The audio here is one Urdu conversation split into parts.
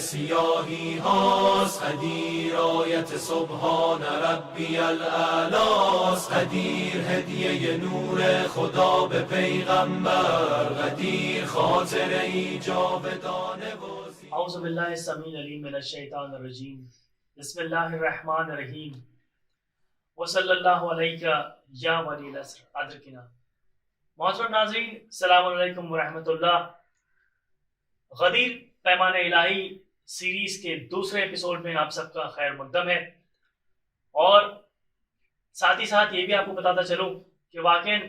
سیاهی هاست قدیر آیت سبحان ربی الاعلاست قدیر هدیه نور خدا به پیغمبر قدیر خاطره ای جاودانه و اعوذ باللہ السمیع العلیم من الشیطان الرجیم بسم اللہ الرحمن الرحیم وصلی اللہ علیہ یا ولی العصر ادرکنا. محترم ناظرین، السلام علیکم ورحمۃ اللہ. غدیر پیمان الہی سیریز کے دوسرے ایپیسوڈ میں آپ سب کا خیر مقدم ہے، اور ساتھ ہی ساتھ یہ بھی آپ کو بتاتا چلوں کہ واقعاً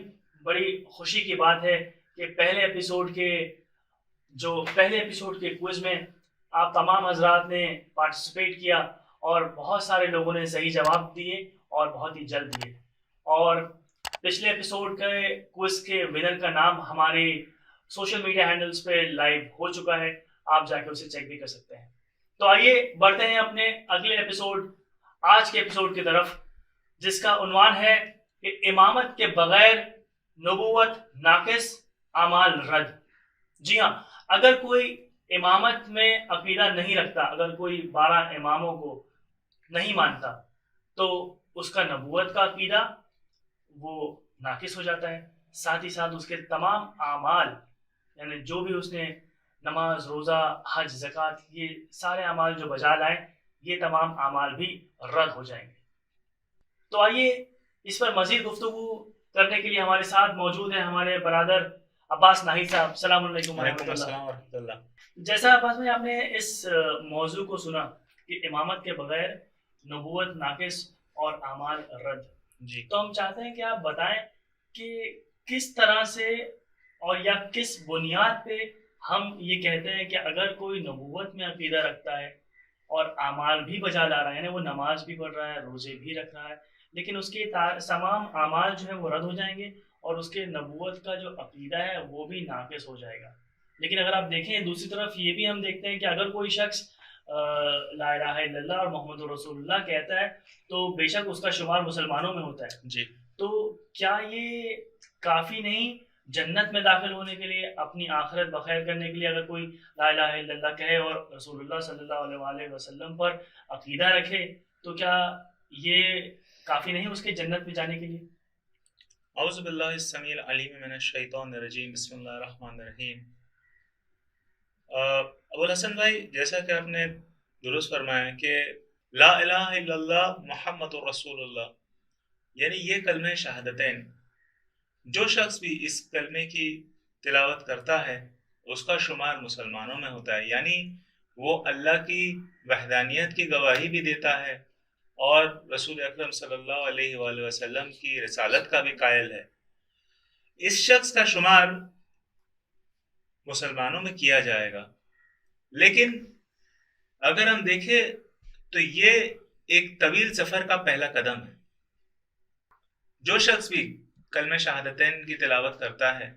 بڑی خوشی کی بات ہے کہ پہلے ایپیسوڈ کے کوئز میں آپ تمام حضرات نے پارٹیسپیٹ کیا اور بہت سارے لوگوں نے صحیح جواب دیے اور بہت ہی جلد دیے، اور پچھلے ایپیسوڈ کے کوئز کے ونر کا نام ہمارے سوشل میڈیا ہینڈلز پہ لائیو ہو چکا ہے، آپ جا کے اسے چیک بھی کر سکتے ہیں. تو آئیے بڑھتے ہیں اپنے اگلے ایپیسوڈ، آج کے ایپیسوڈ کی طرف، جس کا عنوان ہے کہ امامت کے بغیر نبوت ناقص، اعمال رد. جی ہاں، اگر کوئی امامت میں عقیدہ نہیں رکھتا، اگر کوئی 12 اماموں کو نہیں مانتا، تو اس کا نبوت کا عقیدہ وہ ناقص ہو جاتا ہے. ساتھ ہی ساتھ اس کے تمام اعمال، یعنی جو بھی اس نے نماز، روزہ، حج، زکوٰۃ، یہ سارے اعمال جو بجا لائیں، یہ تمام اعمال بھی رد ہو جائیں گے. تو آئیے اس پر مزید گفتگو کرنے کے لیے ہمارے ساتھ موجود ہیں ہمارے برادر عباس ناہید صاحب. السلام علیکم ورحمۃ اللہ. جیسا عباس بھائی، آپ نے اس موضوع کو سنا کہ امامت کے بغیر نبوت ناقص اور اعمال رد، جی، تو ہم چاہتے ہیں کہ آپ بتائیں کہ کس طرح سے اور یا کس بنیاد پہ ہم یہ کہتے ہیں کہ اگر کوئی نبوت میں عقیدہ رکھتا ہے اور اعمال بھی بجا لا رہا ہے، یعنی وہ نماز بھی پڑھ رہا ہے، روزے بھی رکھ رہا ہے، لیکن اس کے تمام اعمال جو ہیں وہ رد ہو جائیں گے اور اس کے نبوت کا جو عقیدہ ہے وہ بھی ناقص ہو جائے گا. لیکن اگر آپ دیکھیں دوسری طرف یہ بھی ہم دیکھتے ہیں کہ اگر کوئی شخص لا الہ الا اللہ اور محمد رسول اللہ کہتا ہے تو بے شک اس کا شمار مسلمانوں میں ہوتا ہے. جی، تو کیا یہ کافی نہیں جنت میں داخل ہونے کے لیے، اپنی آخرت بخیر کرنے کے لیے؟ اگر کوئی لا الہ الا اللہ کہے اور رسول اللہ صلی اللہ علیہ وسلم پر عقیدہ رکھے، تو کیا یہ کافی نہیں اس کے جنت میں جانے کے لیے؟ اعوذ باللہ السمیع العلیم من الشیطان الرجیم بسم اللہ الرحمن الرحیم. ابوالحسن بھائی، جیسا کہ آپ نے درست فرمایا کہ لا الہ الا اللہ محمد رسول اللہ، یعنی یہ کلمہ شہادتین، جو شخص بھی اس کلمے کی تلاوت کرتا ہے اس کا شمار مسلمانوں میں ہوتا ہے، یعنی وہ اللہ کی وحدانیت کی گواہی بھی دیتا ہے اور رسول اکرم صلی اللہ علیہ وآلہ وسلم کی رسالت کا بھی قائل ہے. اس شخص کا شمار مسلمانوں میں کیا جائے گا. لیکن اگر ہم دیکھیں تو یہ ایک طویل سفر کا پہلا قدم ہے. جو شخص بھی کلمہ شہادتین کی تلاوت کرتا ہے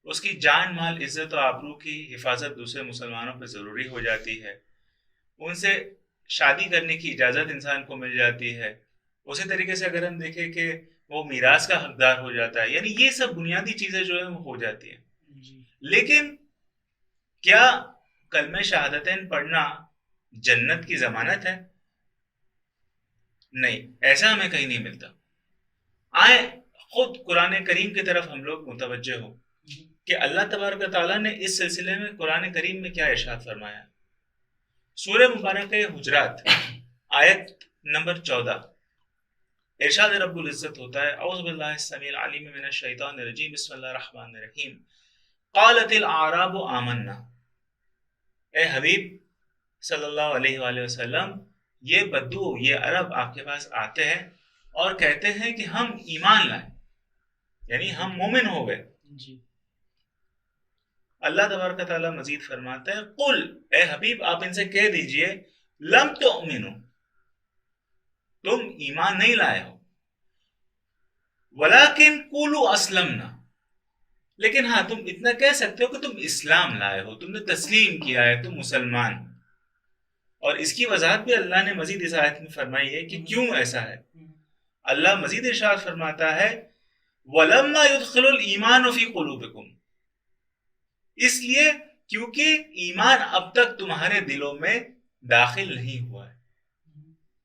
اس کی جان، مال، عزت و آبرو کی حفاظت دوسرے مسلمانوں پہ ضروری ہو جاتی ہے. ان سے شادی کرنے کی اجازت انسان کو مل جاتی ہے. اسی طریقے سے اگر ہم دیکھیں کہ وہ میراث کا حقدار ہو جاتا ہے. یعنی یہ سب بنیادی چیزیں جو ہیں وہ ہو جاتی ہیں. لیکن کیا کلمہ شہادتین پڑھنا جنت کی ضمانت ہے؟ نہیں، ایسا ہمیں کہیں نہیں ملتا. آئیں خود قرآن کریم کی طرف ہم لوگ متوجہ ہوں کہ اللہ تبارک و تعالیٰ نے اس سلسلے میں قرآن کریم میں کیا ارشاد فرمایا. سورہ مبارکہ حجرات آیت نمبر 14، ارشاد رب العزت ہوتا ہے، اعوذ باللہ السمیع العلیم من الشیطان الرجیم بسم اللہ الرحمن الرحیم. قالت الاعراب آمنا، اے حبیب صلی اللہ علیہ وآلہ وسلم، یہ بدو، یہ عرب آپ کے پاس آتے ہیں اور کہتے ہیں کہ ہم ایمان لائیں، یعنی ہم مومن ہو گئے. جی، اللہ تبارک تعالیٰ مزید فرماتا ہے، قل، اے حبیب آپ ان سے کہہ دیجئے، لم تؤمنو، تم ایمان نہیں لائے ہو، ولیکن قولوا اسلمنا، لیکن ہاں تم اتنا کہہ سکتے ہو کہ تم اسلام لائے ہو، تم نے تسلیم کیا ہے، تم مسلمان. اور اس کی وضاحت بھی اللہ نے مزید اس آیت میں فرمائی ہے کہ کیوں ایسا ہے. اللہ مزید ارشاد فرماتا ہے وَلَمَّا يُدْخِلُ الْإِيمَانُ فِي قُلُوبِكُمْ، اس لیے کیونکہ ایمان اب تک تمہارے دلوں میں داخل نہیں ہوا ہے.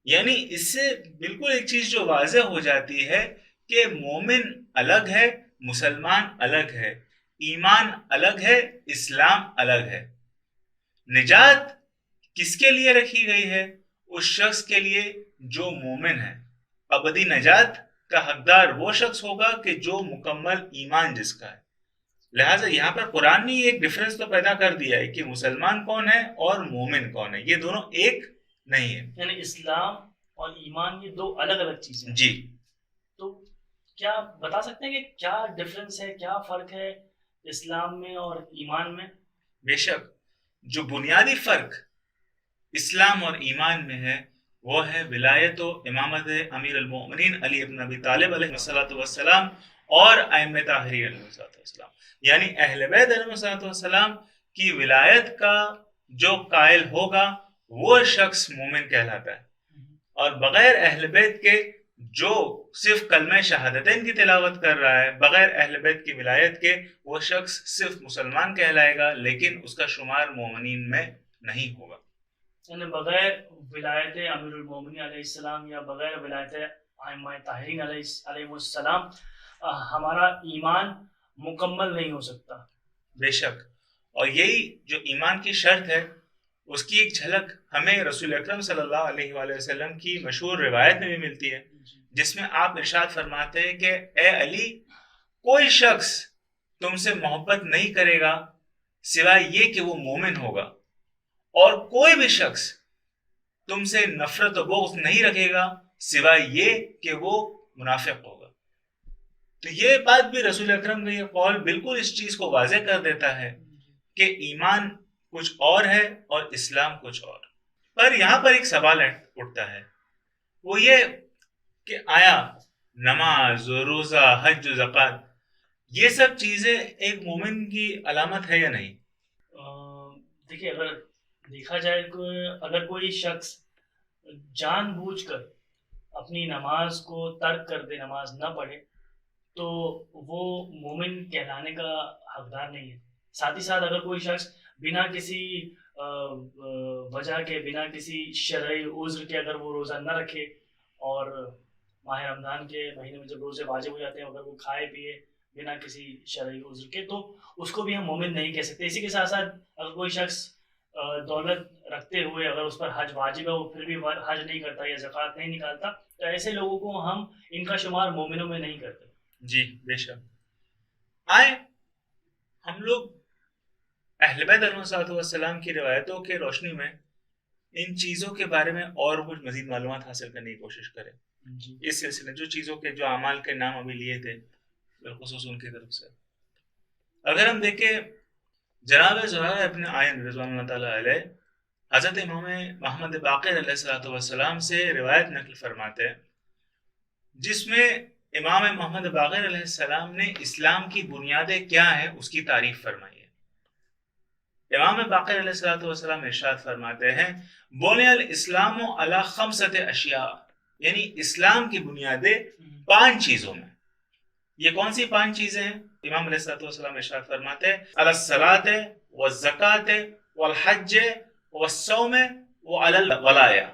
یعنی اس سے بالکل ایک چیز جو واضح ہو جاتی ہے کہ مومن الگ ہے، مسلمان الگ ہے، ایمان الگ ہے، اسلام الگ ہے. نجات کس کے لیے رکھی گئی ہے؟ اس شخص کے لیے جو مومن ہے. ابدی نجات کا حقدار وہ شخص ہوگا کہ جو مکمل ایمان جس کا ہے. لہٰذا یہاں پر قرآن نے ایک ڈفرنس تو پیدا کر دیا ہے کہ مسلمان کون ہے اور مومن کون ہے، یہ دونوں ایک نہیں ہے. یعنی اسلام اور ایمان یہ دو الگ الگ چیزیں ہیں. جی. تو کیا بتا سکتے ہیں کہ کیا ڈفرنس ہے، کیا فرق ہے اسلام میں اور ایمان میں؟ بے شک جو بنیادی فرق اسلام اور ایمان میں ہے وہ ہے ولایت و امامت امیر المؤمنین علی ابن ابی طالب علیہ الصلوۃ والسلام اور ائمہ طاہرین علیہ الصلوۃ والسلام. یعنی اہل بیت علیہ الصلوۃ والسلام کی ولایت کا جو قائل ہوگا وہ شخص مومن کہلاتا ہے، اور بغیر اہل بیت کے جو صرف کلمہ شہادتین کی تلاوت کر رہا ہے بغیر اہل بیت کی ولایت کے وہ شخص صرف مسلمان کہلائے گا لیکن اس کا شمار مومنین میں نہیں ہوگا. یعنی بغیر ولایت امیر المومنین علیہ السلام یا بغیر ولایت ائمہ طاہرین علیہ السلام ہمارا ایمان مکمل نہیں ہو سکتا. بے شک. اور یہی جو ایمان کی شرط ہے اس کی ایک جھلک ہمیں رسول اکرم صلی اللہ علیہ وآلہ وسلم کی مشہور روایت میں بھی ملتی ہے جس میں آپ ارشاد فرماتے ہیں کہ اے علی، کوئی شخص تم سے محبت نہیں کرے گا سوائے یہ کہ وہ مومن ہوگا، اور کوئی بھی شخص تم سے نفرت و بغض نہیں رکھے گا سوائے یہ کہ وہ منافق ہوگا. تو یہ بات بھی رسول اکرم کا یہ قول بالکل اس چیز کو واضح کر دیتا ہے کہ ایمان کچھ اور ہے اور اسلام کچھ اور. پر یہاں پر ایک سوال اٹھتا ہے، وہ یہ کہ آیا نماز و روزہ، حج و زکوٰۃ یہ سب چیزیں ایک مومن کی علامت ہے یا نہیں؟ دیکھیے اگر دیکھا جائے اگر کوئی شخص جان بوجھ کر اپنی نماز کو ترک کر دے، نماز نہ پڑھے، تو وہ مومن کہلانے کا حقدار نہیں ہے. ساتھ ہی ساتھ اگر کوئی شخص بنا کسی وجہ کے، بنا کسی شرعی عذر کے اگر وہ روزہ نہ رکھے، اور ماہ رمضان کے مہینے میں جب روزے واجب ہو جاتے ہیں اگر وہ کھائے پیے بنا کسی شرعی عذر کے، تو اس کو بھی ہم مومن نہیں کہہ سکتے. اسی کے ساتھ ساتھ اگر کوئی شخص دولت رکھتے ہوئے اگر اس پر حج واجب ہے وہ پھر بھی حج نہیں کرتا یا زکوٰۃ نہیں نکالتا، تو ایسے لوگوں کو ہم ان کا شمار مومنوں میں نہیں کرتے. جی بے شک. آئے ہم لوگ اہل بیت علیہ الصلوۃ والسلام کی روایتوں کے روشنی میں ان چیزوں کے بارے میں اور کچھ مزید معلومات حاصل کرنے کی کوشش کریں. اس سلسلے جو چیزوں کے جو اعمال کے نام ابھی لیے تھے بالخصوص ان کی طرف سے اگر ہم دیکھیں، جناب زرارہ ابن عین رضوان اللہ تعالیٰ علیہ حضرت امام محمد باقر علیہ الصلوۃ والسلام سے روایت نقل فرماتے ہیں جس میں امام محمد باقر علیہ السلام نے اسلام کی بنیادیں کیا ہیں اس کی تعریف فرمائی ہے. امام باقر علیہ الصلوۃ والسلام ارشاد فرماتے ہیں بنی الاسلام علی خمسۃ اشیاء، یعنی اسلام کی بنیادیں 5 چیزوں میں. یہ کون سی 5 چیزیں ہیں؟ امام علیہ الصلوۃ والسلام ارشاد فرماتے ہیں علی الصلاۃ والزکاۃ والحج والصوم وعلی الولایہ.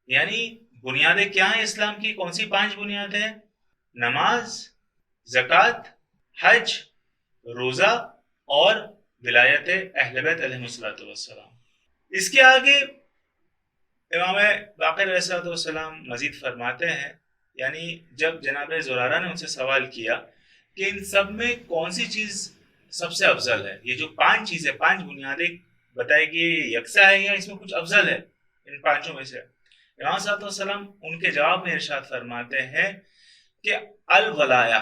یعنی بنیادیں کیا ہیں اسلام کی؟ کون سی 5 بنیادیں ہیں؟ نماز، زکوٰۃ، حج، روزہ اور ولایت اہل بیت علیہ الصلوۃ والسلام. اس کے آگے امام باقر علیہ الصلوۃ والسلام مزید فرماتے ہیں، یعنی جب جناب زرارہ نے ان سے سوال کیا کہ ان سب میں کون سی چیز سب سے افضل ہے، یہ جو 5 چیزیں 5 بنیادیں بتائے گی یکساں ہے یا اس میں کچھ افضل ہے ان 5 میں سے؟ امام صلی اللہ علیہ وسلم ان کے جواب میں ارشاد فرماتے ہیں کہ الولایہ،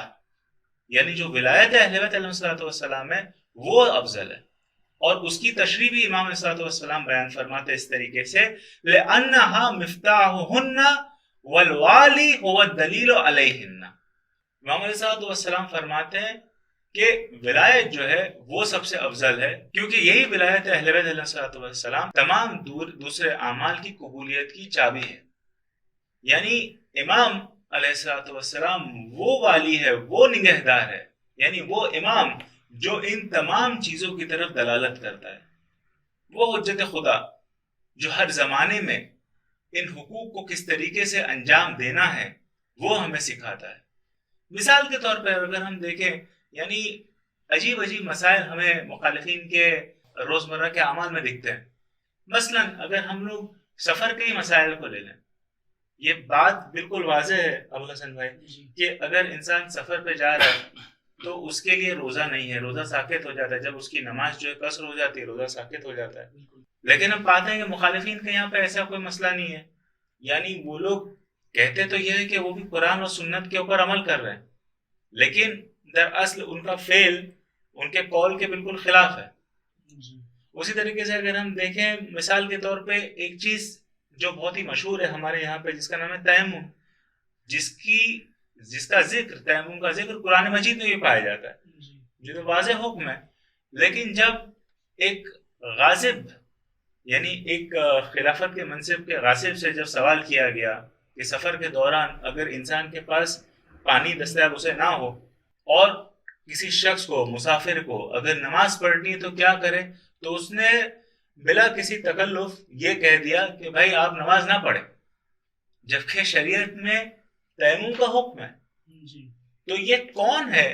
یعنی جو ولایت اہل بیت علیہ الصلوۃ والسلام ہے وہ افضل ہے. اور اس کی تشریح بھی امام علیہ الصلوۃ والسلام بیان فرماتے اس طریقے سے لأنها مفتاحهن والوالی هو الدلیل علیہن. امام علیہ الصلوۃ والسلام فرماتے ہیں کہ ولایت جو ہے وہ سب سے افضل ہے، کیونکہ یہی ولایت اہل بیت علیہ الصلوۃ والسلام تمام دوسرے اعمال کی قبولیت کی چابی ہے. یعنی امام علیہ الصلوۃ والسلام وہ والی ہے، وہ نگہدار ہے، یعنی وہ امام جو ان تمام چیزوں کی طرف دلالت کرتا ہے، وہ حجت خدا جو ہر زمانے میں ان حقوق کو کس طریقے سے انجام دینا ہے وہ ہمیں سکھاتا ہے. مثال کے طور پر اگر ہم دیکھیں، یعنی عجیب عجیب مسائل ہمیں مخالفین کے روزمرہ کے اعمال میں دکھتے ہیں. مثلا اگر ہم لوگ سفر کے ہی مسائل کو لے لیں، یہ بات بالکل واضح ہے ابو حسن بھائی کہ اگر انسان سفر پہ جا رہا ہے تو اس کے لیے روزہ نہیں ہے، روزہ ساقط ہو جاتا ہے. جب اس کی نماز جو ہے قصر ہو جاتی ہے، روزہ ساقط ہو جاتا ہے. لیکن ہم پاتے ہیں کہ مخالفین کے یہاں پہ ایسا کوئی مسئلہ نہیں ہے. یعنی وہ لوگ کہتے تو یہ ہے کہ وہ بھی قرآن اور سنت کے اوپر عمل کر رہے ہیں، لیکن دراصل ان کا فعل ان کے قول کے بالکل خلاف ہے. اسی طریقے سے اگر ہم دیکھیں مثال کے طور پہ ایک چیز جو بہت ہی مشہور ہے ہمارے یہاں پہ، جس کا نام ہے تیمم، جس کا ذکر، تیمم کا ذکر قرآن مجید میں بھی پایا جاتا ہے، جو تو واضح حکم ہے. لیکن جب ایک غاصب، یعنی ایک خلافت کے منصب کے غاصب سے جب سوال کیا گیا کہ سفر کے دوران اگر انسان کے پاس پانی دستیاب اسے نہ ہو اور کسی شخص کو، مسافر کو اگر نماز پڑھنی ہے تو کیا کرے، تو اس نے بلا کسی تکلف یہ کہہ دیا کہ بھائی آپ نماز نہ پڑھیں، جبکہ شریعت میں تیمم کا حکم ہے. تو یہ کون ہے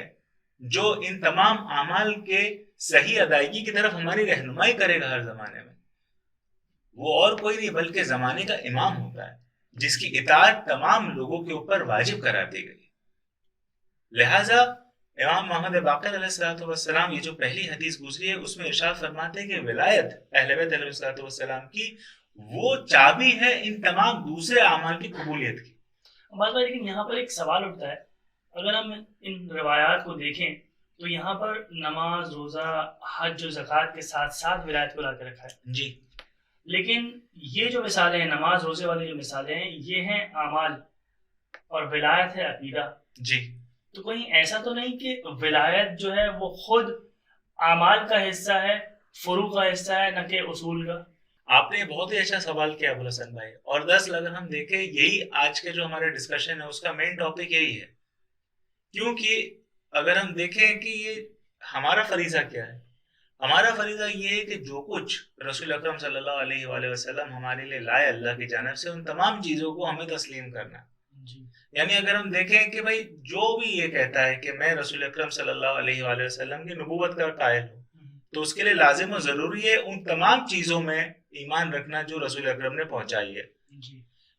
جو ان تمام اعمال کے صحیح ادائیگی کی طرف ہماری رہنمائی کرے گا ہر زمانے میں؟ وہ اور کوئی نہیں بلکہ زمانے کا امام ہوتا ہے، جس کی اطاعت تمام لوگوں کے اوپر واجب کرا دی گئی. لہذا امام محمد باقر علیہ السلام یہ جو پہلی حدیث گزری ہے اس میں ارشاد فرماتے ہیں کہ ولایت اہل بیت علیہ السلام کی وہ چابی ہے ان تمام دوسرے اعمال کی قبولیت کی. لیکن یہاں پر ایک سوال اٹھتا ہے، اگر ہم ان روایات کو دیکھیں تو یہاں پر نماز، روزہ، حج و زکوٰۃ کے ساتھ ساتھ ولایت کو لا کے رکھا ہے. جی، لیکن یہ جو مثالیں ہیں، نماز روزے والی جو مثالیں ہیں، یہ ہیں اعمال اور ولایت ہے عقیدہ. جی، تو کہیں ایسا تو نہیں کہ ولایت جو ہے وہ خود اعمال کا حصہ ہے، فروع کا حصہ ہے، نہ کہ اصول کا؟ آپ نے بہت ہی اچھا سوال کیا ابو الحسن بھائی، اور دراصل اگر ہم دیکھیں یہی آج کے جو ہمارے ڈسکشن ہے اس کا مین ٹاپک یہی ہے. کیونکہ اگر ہم دیکھیں کہ یہ ہمارا فریضہ کیا ہے، ہمارا فریضہ یہ ہے کہ جو کچھ رسول اکرم صلی اللہ علیہ وآلہ وسلم ہمارے لیے لائے اللہ کی جانب سے، ان تمام چیزوں کو ہمیں تسلیم کرنا ہے. یعنی اگر ہم دیکھیں کہ بھائی جو بھی یہ کہتا ہے کہ میں رسول اکرم صلی اللہ علیہ وآلہ وسلم کی نبوت کا قائل ہوں، تو اس کے لیے لازم و ضروری ہے ان تمام چیزوں میں ایمان رکھنا جو رسول اکرم نے پہنچائی ہے.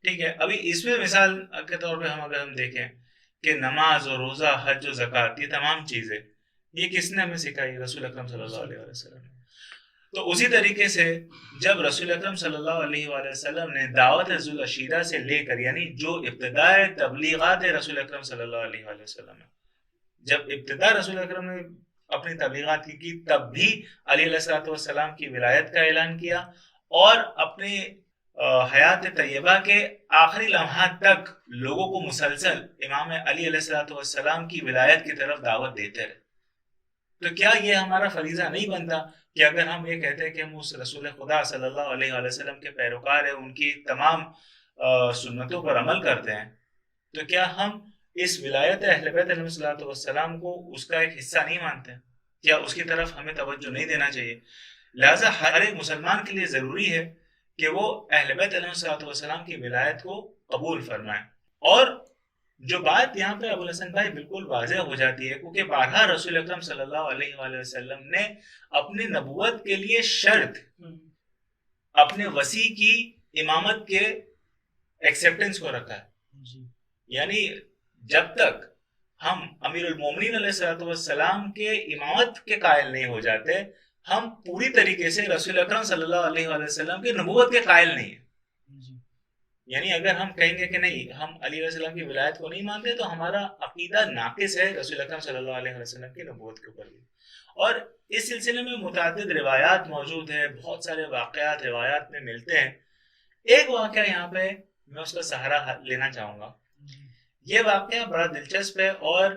ٹھیک ہے، ابھی اس میں مثال کے طور پہ اگر ہم دیکھیں کہ نماز اور روزہ، حج و زکوٰۃ، یہ تمام چیزیں یہ کس نے ہمیں سکھائی؟ رسول اکرم صلی اللہ علیہ وسلم نے. تو اسی طریقے سے جب رسول اکرم صلی اللہ علیہ وآلہ وسلم نے دعوت ذوالعشیرہ سے لے کر، یعنی جو ابتداء تبلیغات رسول اکرم صلی اللہ علیہ وآلہ وسلم نے، جب ابتدا رسول اکرم نے اپنی تبلیغات کی تب بھی علی علیہ السلام کی ولایت کا اعلان کیا، اور اپنے حیات طیبہ کے آخری لمحات تک لوگوں کو مسلسل امام علی علیہ السلام کی ولایت کی طرف دعوت دیتے رہے. تو کیا یہ ہمارا فریضہ نہیں بنتا کہ اگر ہم یہ کہتے ہیں کہ ہم اس رسول خدا صلی اللہ علیہ وآلہ وسلم کے پیروکار ہیں، ان کی تمام سنتوں پر عمل کرتے ہیں، تو کیا ہم اس ولایت اہل بیت علیہ السلام کو اس کا ایک حصہ نہیں مانتے؟ کیا اس کی طرف ہمیں توجہ نہیں دینا چاہیے؟ لہذا ہر ایک مسلمان کے لیے ضروری ہے کہ وہ اہل بیت علیہ السلام کی ولایت کو قبول فرمائیں. اور جو بات یہاں پہ ابو الحسن بھائی بالکل واضح ہو جاتی ہے، کیونکہ بارہا رسول اکرم صلی اللہ علیہ وآلہ وسلم نے اپنی نبوت کے لیے شرط اپنے وسیع کی امامت کے ایکسیپٹنس کو رکھا ہے. یعنی جب تک ہم امیر المومنین علیہ السلام کے امامت کے قائل نہیں ہو جاتے، ہم پوری طریقے سے رسول اکرم صلی اللہ علیہ وآلہ وسلم کی نبوت کے قائل نہیں ہیں. یعنی اگر ہم کہیں گے کہ نہیں ہم علی علیہ السلام کی ولایت کو نہیں مانتے، تو ہمارا عقیدہ ناقص ہے رسول اکرم صلی اللہ علیہ وسلم کی نبوت کے اوپر بھی. اور اس سلسلے میں متعدد روایات موجود ہیں، بہت سارے واقعات روایات میں ملتے ہیں. ایک واقعہ یہاں پہ میں اس کا سہارا لینا چاہوں گا. یہ واقعہ بڑا دلچسپ ہے اور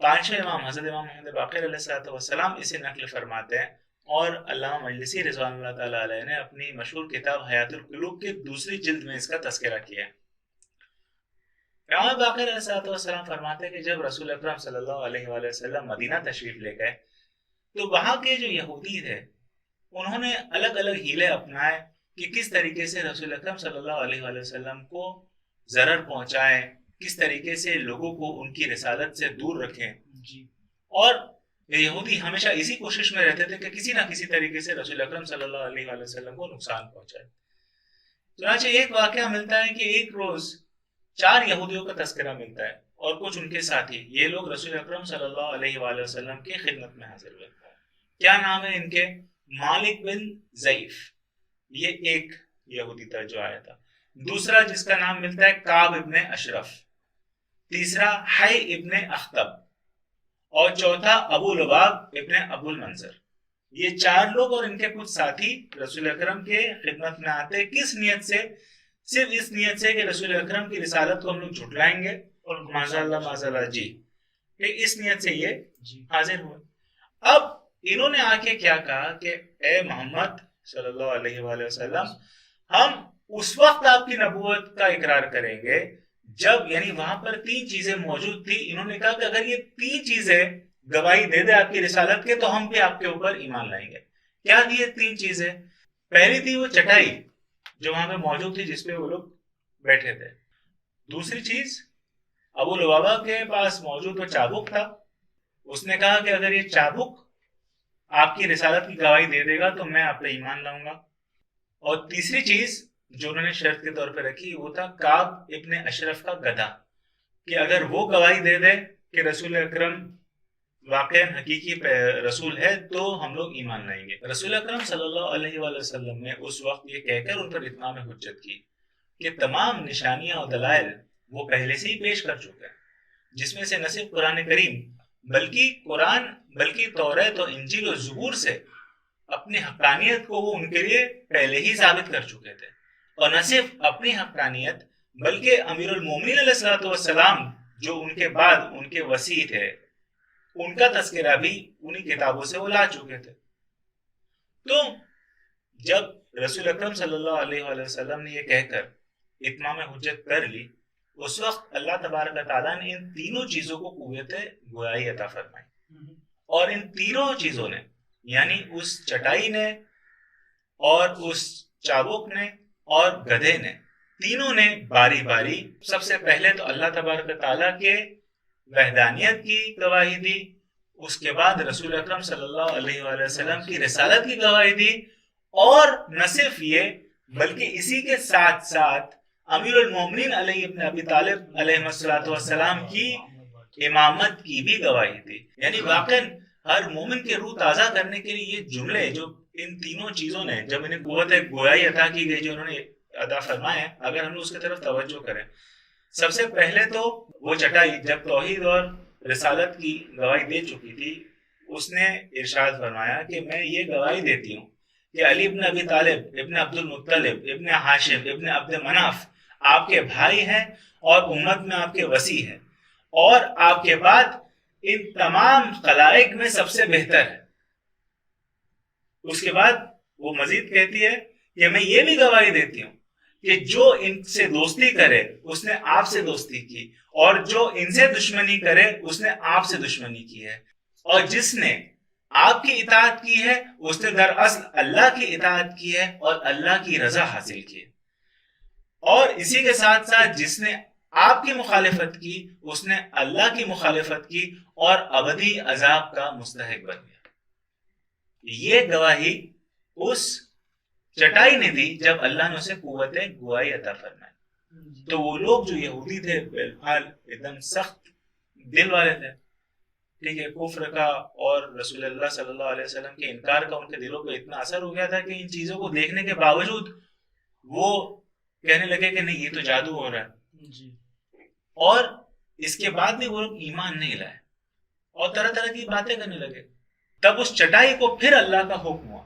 پانچویں امام حضرت امام محمد باقر علیہ السلام اسے نقل فرماتے ہیں، اور علامہ مجلسی رضوان اللہ تعالیٰ علیہ نے اپنی مشہور کتاب حیات القلوب کے دوسری جلد میں اس کا تذکرہ کیا ہے۔ امام باقر علیہ السلام فرماتے ہیں کہ جب رسول اکرم صلی اللہ علیہ وآلہ وسلم مدینہ تشریف لے گئے تو وہاں کے جو یہودی تھے انہوں نے الگ الگ ہیلے اپنائے کہ کس طریقے سے رسول اکرم صلی اللہ علیہ وآلہ وسلم کو ضرر پہنچائیں، کس طریقے سے لوگوں کو ان کی رسالت سے دور رکھیں جی۔ اور یہودی ہمیشہ اسی کوشش میں رہتے تھے کہ کسی نہ کسی طریقے سے رسول اکرم صلی اللہ علیہ وآلہ وسلم کو نقصان پہنچائے۔ چنانچہ ایک واقعہ ملتا ہے کہ ایک روز 4 یہودیوں کا تذکرہ ملتا ہے اور کچھ ان کے ساتھی، یہ لوگ رسول اکرم صلی اللہ علیہ وآلہ وسلم کی خدمت میں حاضر ہوئے۔ کیا نام ہے ان کے؟ مالک بن ضعیف، یہ ایک یہودی تھا جو آیا تھا۔ دوسرا جس کا نام ملتا ہے کعب ابن اشرف، تیسرا حی ابن اخطب، اور چوتھا ابو لباب ابن ابو المنظر۔ یہ 4 لوگ اور ان کے کچھ ساتھی رسول اکرم کے خدمت میں آتے، کس نیت سے؟ صرف اس نیت سے کہ رسول اکرم کی رسالت کو ہم لوگ جھٹلائیں گے، اور معاذ اللہ جی، کہ اس نیت سے یہ حاضر ہوئے۔ اب انہوں نے آ کے کیا کہا کہ اے محمد صلی اللہ علیہ وآلہ وسلم، ہم اس وقت آپ کی نبوت کا اقرار کریں گے جب، یعنی وہاں پر 3 چیزیں موجود تھی، انہوں نے کہا کہ اگر یہ 3 چیزیں گواہی دے دے آپ کی رسالت کے تو ہم بھی آپ کے اوپر ایمان لائیں گے۔ کیا تھی یہ 3 چیزیں؟ پہلی تھی وہ چٹائی جو وہاں پہ موجود تھی جس پہ وہ لوگ بیٹھے تھے۔ دوسری چیز، ابو لبابہ کے پاس موجود وہ چابک تھا، اس نے کہا کہ اگر یہ چابک آپ کی رسالت کی گواہی دے دے گا تو میں آپ پہ ایمان لاؤں گا۔ اور تیسری چیز جو انہوں نے شرط کے طور پہ رکھی وہ تھا کعب ابن اشرف کا گدھا، کہ اگر وہ گواہی دے دے کہ رسول اکرم واقعا حقیقی رسول ہے تو ہم لوگ ایمان لائیں گے۔ رسول اکرم صلی اللہ علیہ وآلہ وسلم نے اس وقت یہ کہہ کر ان پر اتمام حجت کی کہ تمام نشانیاں اور دلائل وہ پہلے سے ہی پیش کر چکے ہیں، جس میں سے نہ صرف قرآن کریم بلکہ توریت و انجیل و زبور سے اپنی حقانیت کو وہ ان کے لیے پہلے ہی ثابت کر چکے تھے، اور نہ صرف اپنی حقانیت بلکہ امیر المومنین علیہ السلام جو ان کے بعد ان کے وصی تھے ان کا تذکرہ بھی انہی کتابوں سے وہ لا چکے تھے۔ تو جب رسول اکرم صلی اللہ علیہ وآلہ وسلم نے یہ کہہ کر اتمام حجت کر لی، اس وقت اللہ تبارک و تعالیٰ نے ان تینوں چیزوں کو قوت گویائی عطا فرمائی، اور ان تینوں چیزوں نے، یعنی اس چٹائی نے اور اس چابک نے اور گدھے نے، تینوں نے باری باری سب سے پہلے تو اللہ تبارک و تعالیٰ کے وحدانیت کی گواہی دی، اس کے بعد رسول اکرم صلی اللہ علیہ وآلہ وسلم کی رسالت کی گواہی دی، اور نہ صرف یہ بلکہ اسی کے ساتھ ساتھ امیر المومنین علی ابن ابی طالب علیہ السلام کی امامت کی بھی گواہی دی۔ یعنی واقعاً ہر مومن کے روح تازہ کرنے کے لیے یہ جملے جو ان تینوں چیزوں نے جب انہیں قوت گویائی عطا کی گئی جو انہوں نے عطا فرمائے، اگر ہم اس کی طرف توجہ کریں، سب سے پہلے تو وہ چٹائی جب توحید اور رسالت کی گواہی دے چکی تھی، اس نے ارشاد فرمایا کہ میں یہ گواہی دیتی ہوں کہ علی ابن ابی طالب ابن عبد المطلب ابن ہاشم ابن عبد مناف آپ کے بھائی ہیں اور امت میں آپ کے وصی ہیں، اور آپ کے بعد ان تمام خلائق میں سب سے بہتر ہے۔ اس کے بعد وہ مزید کہتی ہے کہ میں یہ بھی گواہی دیتی ہوں کہ جو ان سے دوستی کرے اس نے آپ سے دوستی کی، اور جو ان سے دشمنی کرے اس نے آپ سے دشمنی کی ہے، اور جس نے آپ کی اطاعت کی ہے اس نے دراصل اللہ کی اطاعت کی ہے اور اللہ کی رضا حاصل کی ہے، اور اسی کے ساتھ ساتھ جس نے آپ کی مخالفت کی اس نے اللہ کی مخالفت کی اور ابدی عذاب کا مستحق بن گیا۔ یہ گواہی اس چٹائی نے دی جب اللہ نے اسے قوت گواہی عطا فرمائی۔ تو وہ لوگ جو یہودی تھے بالحال ایک دم سخت دل والے تھے، ٹھیک ہے، کفر کا اور رسول اللہ صلی اللہ علیہ وسلم کے انکار کا ان کے دلوں پہ اتنا اثر ہو گیا تھا کہ ان چیزوں کو دیکھنے کے باوجود وہ کہنے لگے کہ نہیں یہ تو جادو ہو رہا ہے، اور اس کے بعد بھی وہ لوگ ایمان نہیں لائے اور طرح طرح کی باتیں کرنے لگے۔ تب اس چٹائی کو پھر اللہ کا حکم ہوا،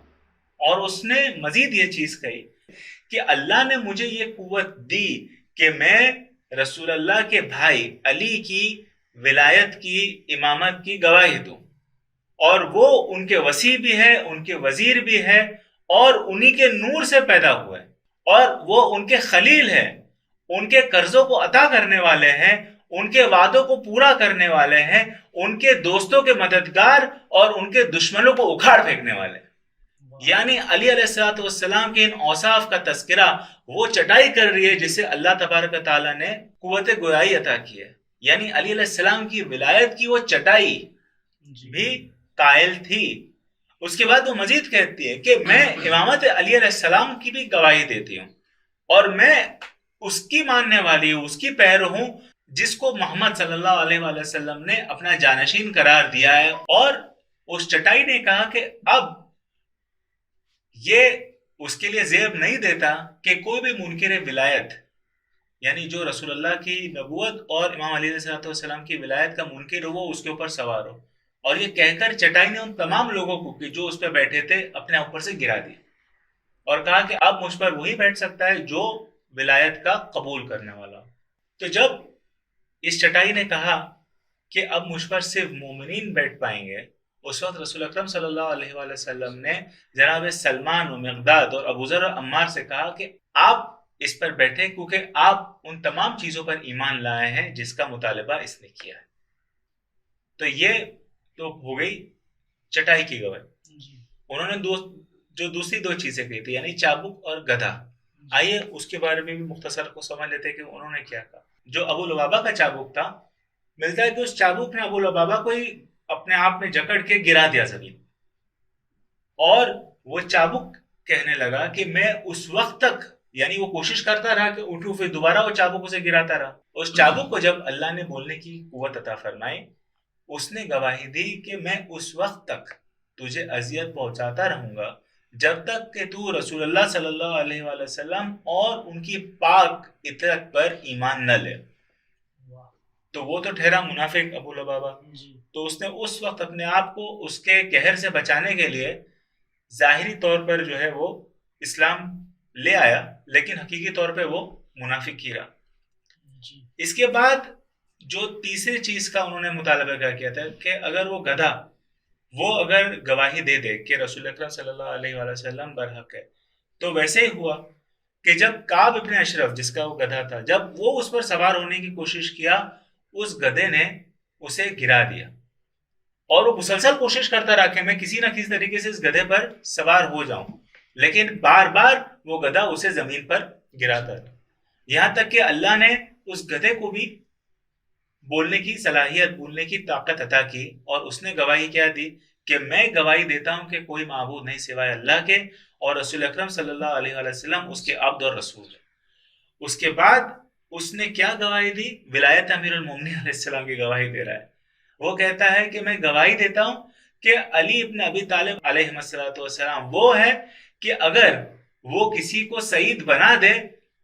اور اس نے مزید یہ چیز کہی کہ اللہ نے مجھے یہ قوت دی کہ میں رسول اللہ کے بھائی علی کی ولایت کی امامت کی گواہی دوں، اور وہ ان کے وصی بھی ہے، ان کے وزیر بھی ہے، اور انہی کے نور سے پیدا ہوئے، اور وہ ان کے خلیل ہیں، ان کے قرضوں کو عطا کرنے والے ہیں، ان کے وعدوں کو پورا کرنے والے ہیں، ان کے دوستوں کے مددگار اور ان کے دشمنوں کو اکھاڑ پھینکنے والے ہیں۔ یعنی علی علیہ الصلوۃ والسلام کے ان اوصاف کا تذکرہ وہ چٹائی کر رہی ہے جسے اللہ تبارک تعالیٰ نے قوت گویائی عطا کی ہے۔ یعنی علی علیہ السلام کی ولایت کی وہ چٹائی بھی قائل تھی۔ اس کے بعد وہ مزید کہتی ہے کہ میں امامت علی علیہ السلام کی بھی گواہی دیتی ہوں، اور میں اس کی ماننے والی ہوں، اس کی پیرو ہوں جس کو محمد صلی اللہ علیہ وآلہ وسلم نے اپنا جانشین قرار دیا ہے۔ اور اس چٹائی نے کہا کہ اب یہ اس کے لیے زیب نہیں دیتا کہ کوئی بھی منکر ولایت، یعنی جو رسول اللہ کی نبوت اور امام علی علیہ السلام کی ولایت کا منکر ہو، وہ اس کے اوپر سوار ہو۔ اور یہ کہہ کر چٹائی نے ان تمام لوگوں کو کہ جو اس پہ بیٹھے تھے اپنے اوپر سے گرا دی، اور کہا کہ اب مجھ پر وہی بیٹھ سکتا ہے جو ولایت کا قبول کرنے والا ہو۔ تو جب اس چٹائی نے کہا کہ اب مجھ پر صرف مومنین بیٹھ پائیں گے، اس وقت رسول اکرم صلی اللہ علیہ وآلہ وسلم نے جناب سلمان و مقداد اور ابو ذر و عمار سے کہا کہ آپ اس پر بیٹھیں، کیونکہ آپ ان تمام چیزوں پر ایمان لائے ہیں جس کا مطالبہ اس نے کیا ہے۔ تو یہ تو ہو گئی چٹائی کی گواہی۔ انہوں نے جو دوسری دو چیزیں کہی تھی، یعنی چابک اور گدھا، آئیے اس کے بارے میں بھی مختصر کو سمجھ لیتے کہ انہوں نے کیا کہا۔ جو ابو لبابہ کا چابک تھا، ملتا ہے کہ اس چابک نے ابو لبابہ کو ہی اپنے آپ میں جکڑ کے گرا دیا زمین، اور وہ چابک کہنے لگا کہ میں اس وقت تک، یعنی وہ کوشش کرتا رہا کہ اٹھوں، پھر دوبارہ وہ چابک اسے گراتا رہا۔ اس چابک کو جب اللہ نے بولنے کی قوت عطا فرمائی، اس نے گواہی دی کہ میں اس وقت تک تجھے اذیت پہنچاتا رہوں گا جب تک کہ تو رسول اللہ صلی اللہ علیہ وآلہ وسلم اور ان کی پاک اطاعت پر ایمان نہ لے۔ تو وہ تو ٹھہرا منافق ابو لبابہ۔ تو اس نے اس وقت اپنے آپ کو اس کے قہر سے بچانے کے لیے ظاہری طور پر جو ہے وہ اسلام لے آیا، لیکن حقیقی طور پہ وہ منافق ہی رہا۔ اس کے بعد جو تیسری چیز کا انہوں نے مطالبہ کیا تھا کہ اگر وہ گدھا وہ اگر گواہی دے دے کہ رسول اکرم صلی اللہ علیہ وآلہ وسلم برحق ہے، تو ویسے ہی ہوا کہ جب کعب ابن اشرف جس کا وہ گدھا تھا، جب وہ اس پر سوار ہونے کی کوشش کیا، اس گدھے نے اسے گرا دیا، اور وہ مسلسل کوشش کرتا رہا کہ میں کسی نہ کسی طریقے سے اس گدھے پر سوار ہو جاؤں، لیکن بار بار وہ گدھا اسے زمین پر گراتا رہا، یہاں تک کہ اللہ نے اس گدھے کو بھی بولنے کی صلاحیت، بولنے کی طاقت عطا کی، اور اس نے گواہی کیا دی کہ میں گواہی دیتا ہوں کہ کوئی معبود نہیں سوائے اللہ کے، اور رسول اکرم صلی اللہ علیہ وآلہ وسلم اس کے عبد اور رسول ہے۔ اس کے بعد اس نے کیا گواہی دی؟ ولایت امیر المومنین علیہ السلام کی گواہی دے رہا ہے۔ وہ کہتا ہے کہ میں گواہی دیتا ہوں کہ علی ابن ابی طالب علیہ السلام وہ ہے کہ اگر وہ کسی کو سعید بنا دے،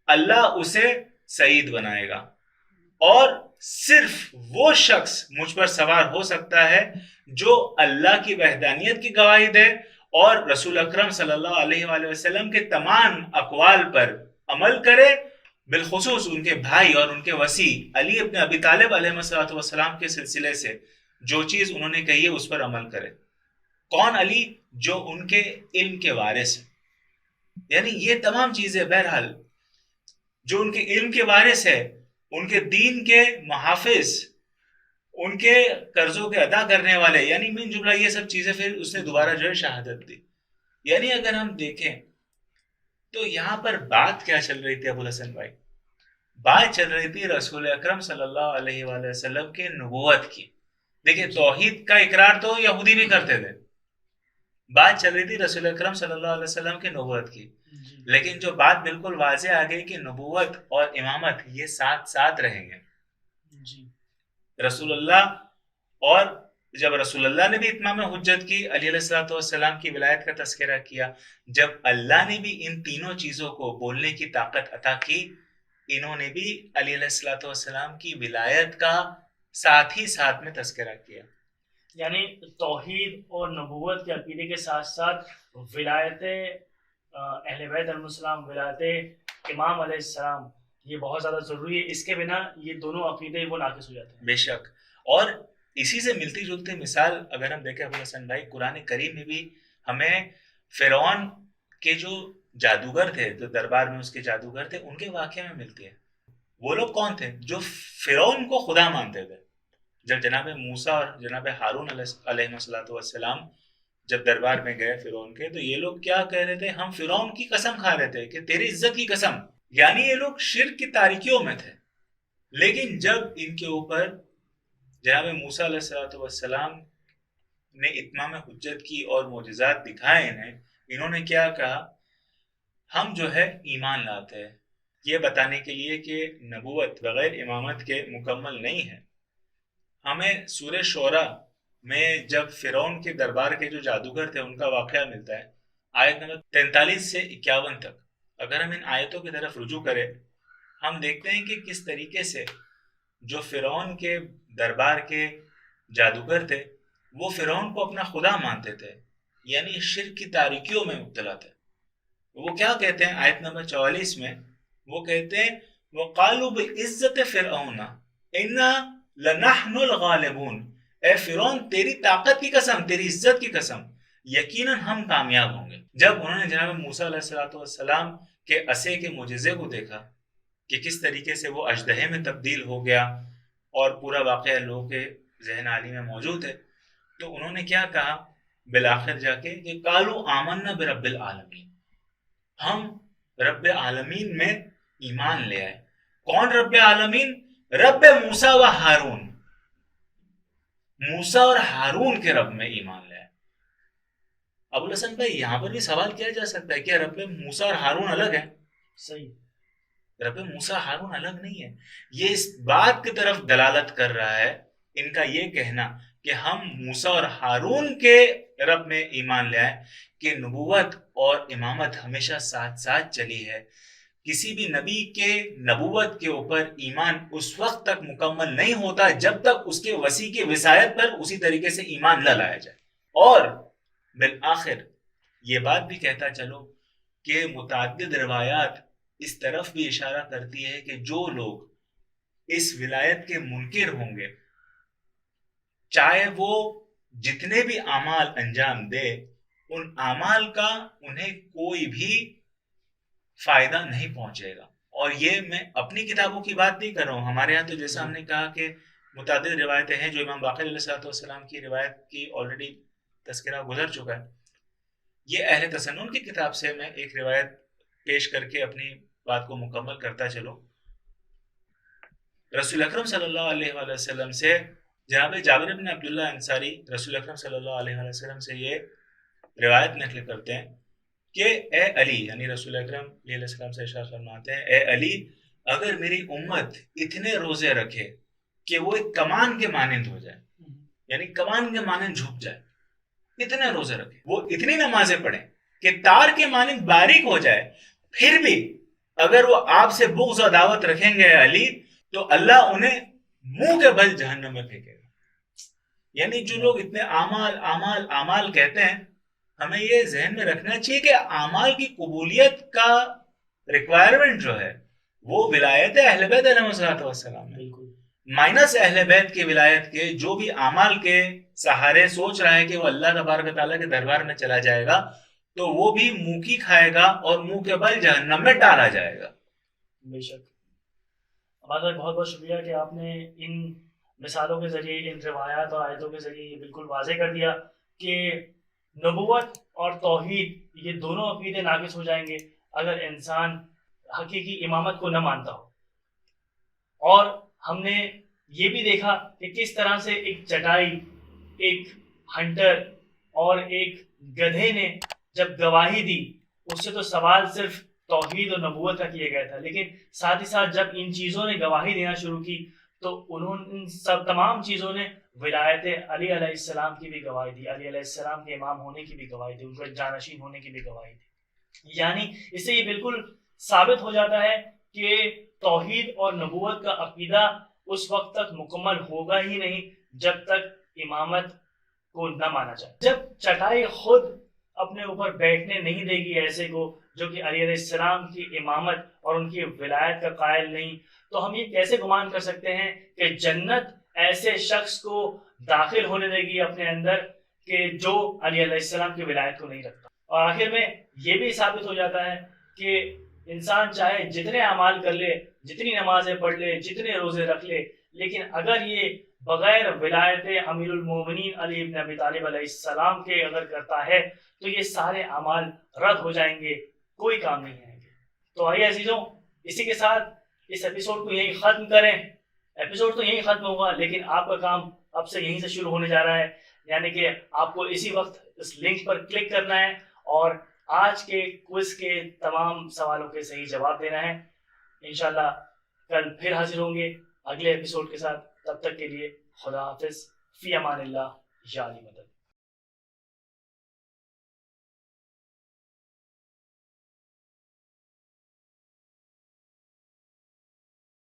اللہ اسے سعید بنائے گا، اور صرف وہ شخص مجھ پر سوار ہو سکتا ہے جو اللہ کی وحدانیت کی گواہی دے اور رسول اکرم صلی اللہ علیہ وآلہ وسلم کے تمام اقوال پر عمل کرے، بالخصوص ان کے بھائی اور ان کے وصی علی ابن ابی طالب علیہ السلام کے سلسلے سے جو چیز انہوں نے کہی ہے اس پر عمل کرے۔ کون علی؟ جو ان کے علم کے وارث ہیں، یعنی یہ تمام چیزیں بہرحال جو ان کے علم کے وارث ہے، ان کے دین کے محافظ، ان کے قرضوں کے ادا کرنے والے، یعنی من جملہ یہ سب چیزیں پھر اس نے دوبارہ جو ہے شہادت دی۔ یعنی اگر ہم دیکھیں تو یہاں پر بات کیا چل رہی تھی ابو الحسن بھائی؟ بات چل رہی تھی رسول اکرم صلی اللہ علیہ وآلہ وسلم کے نبوت کی۔ دیکھیں توحید کا اقرار تو یہودی بھی کرتے تھے، بات چل رہی تھی رسول اکرم صلی اللہ علیہ وسلم کے نبوت کی، لیکن جو بات بالکل واضح آ گئی کہ نبوت اور امامت یہ ساتھ ساتھ رہیں گے۔ رسول اللہ، اور جب رسول اللہ نے بھی اتمام حجت کی، علی علیہ السلام کی ولایت کا تذکرہ کیا، جب اللہ نے بھی ان تینوں چیزوں کو بولنے کی طاقت عطا کی، انہوں نے بھی علی علیہ السلام کی ولایت کا ساتھ ہی ساتھ میں تذکرہ کیا۔ یعنی توحید اور نبوت کے عقیدے کے ساتھ ساتھ ولایت اہل بیت علیہ السلام، ولایت امام علیہ السلام، یہ بہت زیادہ ضروری ہے۔ اس کے بنا یہ دونوں عقیدے وہ ناقص ہو جاتے ہیں۔ بے شک، اور اسی سے ملتی جلتی مثال اگر ہم دیکھیں ابو حسن بھائی، قرآن کریم میں بھی ہمیں فرعون کے جو جادوگر تھے، جو دربار میں اس کے جادوگر تھے، ان کے واقعے میں ملتی ہے. وہ لوگ کون تھے؟ جو فرعون کو خدا مانتے تھے. جب جناب موسیٰ اور جناب ہارون علیہ السلام جب دربار میں گئے فرعون کے، تو یہ لوگ کیا کہہ رہے تھے؟ ہم فرعون کی قسم کھا رہے تھے کہ تیری عزت کی قسم. یعنی یہ لوگ شرک کی تاریکیوں میں تھے. لیکن جب ان کے اوپر جناب موسیٰ علیہ السلام نے اتمام حجت کی اور معجزات دکھائے انہوں نے کیا کہا؟ ہم جو ہے ایمان لاتے ہیں، یہ بتانے کے لیے کہ نبوت بغیر امامت کے مکمل نہیں ہے. ہمیں سورہ شعراء میں جب فرعون کے دربار کے جو جادوگر تھے ان کا واقعہ ملتا ہے، آیت نمبر 43 سے 51 تک. اگر ہم ان آیتوں کی طرف رجوع کریں، ہم دیکھتے ہیں کہ کس طریقے سے جو فرعون کے دربار کے جادوگر تھے وہ فرعون کو اپنا خدا مانتے تھے، یعنی شرک کی تاریکیوں میں مبتلا تھے. وہ کیا کہتے ہیں آیت نمبر 44 میں؟ وہ کہتے ہیں وَقَالُوا بِعِزَّةِ فِرْعَوْنَ إِنَّا لَنَحْنُ الْغَالِبُونَ، اے فرعون تیری طاقت کی قسم، تیری عزت کی قسم، یقیناً ہم کامیاب ہوں گے. جب انہوں نے جناب موسیٰ علیہ السلام کے عصے کے معجزے کو دیکھا کہ کس طریقے سے وہ اژدہے میں تبدیل ہو گیا، اور پورا واقعہ لوگوں کے ذہن عالی میں موجود ہے، تو انہوں نے کیا کہا بالآخر جا کے کہ قالوا آمنا برب العالمین، ہم رب عالمین میں ایمان لے آئے. کون رب عالمین؟ رب موسیٰ و ہارون، موسیٰ اور ہارون کے رب میں ایمان لے آئے. ابو الحسن بھائی یہاں پر بھی سوال کیا جا سکتا ہے کہ رب موسیٰ اور ہارون الگ ہیں؟ صحیح، رب موسیٰ ہارون الگ نہیں ہے. یہ اس بات کی طرف دلالت کر رہا ہے ان کا یہ کہنا کہ ہم موسیٰ اور ہارون کے رب میں ایمان لے آئے کہ نبوت اور امامت ہمیشہ ساتھ ساتھ چلی ہے. کسی بھی نبی کے نبوت کے اوپر ایمان اس وقت تک مکمل نہیں ہوتا جب تک اس کے وسیع کی وصایت پر اسی طریقے سے ایمان نہ لایا جائے. اور بالآخر یہ بات بھی کہتا چلو کہ متعدد روایات اس طرف بھی اشارہ کرتی ہے کہ جو لوگ اس ولایت کے منکر ہوں گے، چاہے وہ جتنے بھی اعمال انجام دے، ان اعمال کا انہیں کوئی بھی فائدہ نہیں پہنچے گا. اور یہ میں اپنی کتابوں کی بات نہیں کر رہا ہوں، ہمارے ہاں تو جیسا ہم نے کہا کہ متعدد روایتیں ہیں. جو امام باقر علیہ السلام کی روایت کی آلریڈی تذکرہ گزر چکا ہے. یہ اہل تسنن کی کتاب سے میں ایک روایت پیش کر کے اپنی بات کو مکمل کرتا چلو. رسول اکرم صلی اللہ علیہ وآلہ وسلم سے جناب جابر بن عبداللہ انصاری رسول اکرم صلی اللہ علیہ وآلہ وسلم سے یہ روایت نقل کرتے ہیں کہ اے علی، یعنی رسول اکرم علیہ السلام سے ارشاد فرماتے ہیں، اے علی، اگر میری امت اتنے روزے رکھے کہ وہ ایک کمان کے مانند ہو جائے، یعنی کمان کے مانند جھک جائے، اتنے روزے رکھے، وہ اتنی نمازیں پڑھیں کہ تار کے مانند باریک ہو جائے، پھر بھی اگر وہ آپ سے بغض و عداوت رکھیں گے علی، تو اللہ انہیں منہ کے بل جہنم میں پھینکے گا. یعنی جو لوگ اتنے اعمال اعمال اعمال کہتے ہیں، ہمیں یہ ذہن میں رکھنا چاہیے کہ اعمال کی قبولیت کا ریکوائرمنٹ جو ہے وہ ولایت اہل بیت علیہ السلام ہے. بالکل مائنس اہل بیت کی ولایت کے جو بھی اعمال کے سہارے سوچ رہا ہے کہ وہ اللہ تبارک تعالیٰ کے دربار میں چلا جائے گا، تو وہ بھی منہ کی کھائے گا اور منہ کے بل جہنم میں ڈالا جائے گا. بے شک. بہت بہت شکریہ کہ آپ نے ان مثالوں کے ذریعے، ان روایات اور آیتوں کے ذریعے یہ بالکل واضح کر دیا کہ نبوت اور توحید یہ دونوں عقیدے ناقص ہو جائیں گے اگر انسان حقیقی امامت کو نہ مانتا ہو. اور ہم نے یہ بھی دیکھا کہ کس طرح سے ایک چٹائی، ایک ہنٹر اور ایک گدھے نے جب گواہی دی، اس سے تو سوال صرف توحید اور نبوت کا کیا گیا تھا، لیکن ساتھ ہی ساتھ جب ان چیزوں نے گواہی دینا شروع کی تو ان سب تمام چیزوں نے ولایت علی علیہ السلام کی بھی گواہی دی، علی علیہ السلام کے امام ہونے کی بھی گواہی دی، ان کے جانشین ہونے کی بھی گواہی دی. یعنی اس سے یہ بالکل ثابت ہو جاتا ہے کہ توحید اور نبوت کا عقیدہ اس وقت تک مکمل ہوگا ہی نہیں جب تک امامت کو نہ مانا جائے. جب چٹائی خود اپنے اوپر بیٹھنے نہیں دے گی ایسے کو جو کہ علی علیہ السلام کی امامت اور ان کی ولایت کا قائل نہیں، تو ہم یہ کیسے گمان کر سکتے ہیں کہ جنت ایسے شخص کو داخل ہونے دے گی اپنے اندر کہ جو علی علیہ السلام کی ولایت کو نہیں رکھتا. اور آخر میں یہ بھی ثابت ہو جاتا ہے کہ انسان چاہے جتنے اعمال کر لے، جتنی نمازیں پڑھ لے، جتنے روزے رکھ لے، لیکن اگر یہ بغیر ولایت امیر المومنین علی بن ابی طالب علیہ السلام کے اگر کرتا ہے تو یہ سارے اعمال رد ہو جائیں گے، کوئی کام نہیں آئیں گے. تو آئیے عزیزوں، اسی کے ساتھ اس ایپیسوڈ کو یہیں ختم کریں. ایپیسوڈ تو یہیں ختم ہوگا، لیکن آپ کا کام اب سے یہیں سے شروع ہونے جا رہا ہے. یعنی کہ آپ کو اسی وقت اس لنک پر کلک کرنا ہے اور آج کے کوئز کے تمام سوالوں کے صحیح جواب دینا ہے. انشاءاللہ کل پھر حاضر ہوں گے اگلے ایپیسوڈ کے ساتھ. تب تک کے لیے خدا حافظ، فی امان اللہ، یا علی مدد.